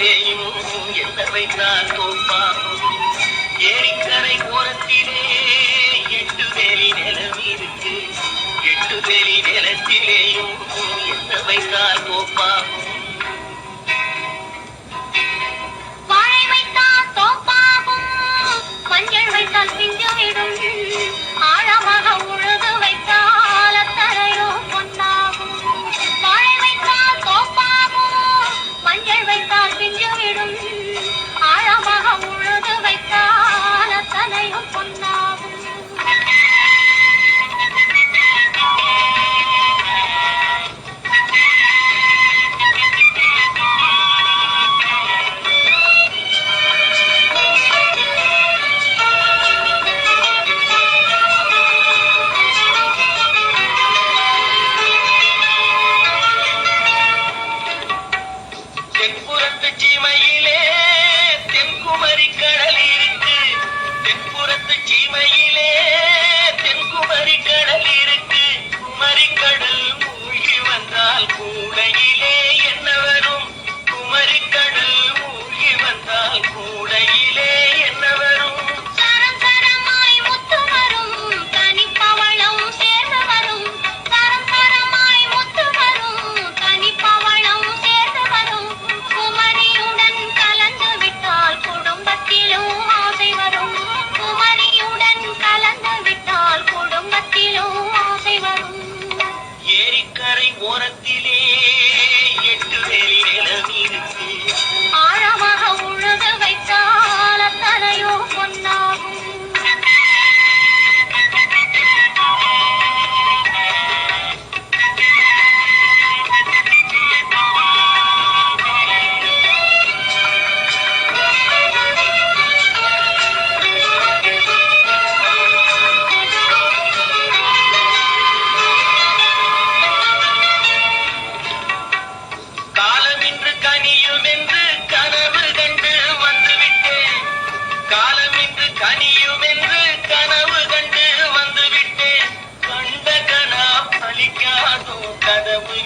உலகத்திலேயும் என்ன வைத்தால் தோப்பாகும். ஏரிக்கரை ஓரத்திலே 8 வேலி நிலம் இருக்கு. 8 வேலி நிலத்திலேயும் என்ன வைத்தால் தோப்பாகும். வாழை வைத்தால் தோப்பாகும், மஞ்சள் வைத்தால் பிஞ்சுவிடும், ஆழமாக உழுது வைத்தால் அத்தனையோ பொன்னாகும். வாழை வைத்தால் தோப்பாகும், மஞ்சள் வைத்தால் பிஞ்சுவிடும், ஆழமாக உழுது வைத்தால் அத்தனையோ பொன்னாகும். தென்புறத்து சீமையிலே தென்குமரி கடல் இருக்கு. தென்புறத்து சீமையிலே தென்குமரி கடல் இருக்கு. குமரி கடல் மூழ்கி வந்தால் கூடையிலே என்ன வரும்? குமரி கடல் மூழ்கி வந்தால் கூடையிலே என்ன வரும்? சரம் சரமாய் முத்து வரும், தனிப்பவளம் சேர்ந்து வரும். சரம் சரமாய் முத்து வரும், தனிப்பவளம் சேர்ந்து வரும். குமரியுடன் கலந்து விட்டால் குடும்பத்திலும் ஆசை வரும். குமரியுடன் கலந்து விட்டால் குடும்பத்திலும் ஆசை வரும். ஏரிக்கரை ஓரத்திலே 8 வேலி நிலம் இருக்கு. ஆழமாக உழுது வைத்தால் அத்தனையோ பொன்னாகும். காலமின்று கனியும் என்று கனவு கண்டு வந்துவிட்டேன். காலமின்று கனியும் என்று கனவு கண்டு வந்துவிட்டேன். கண்ட கனா பலிக்காதோ கதவு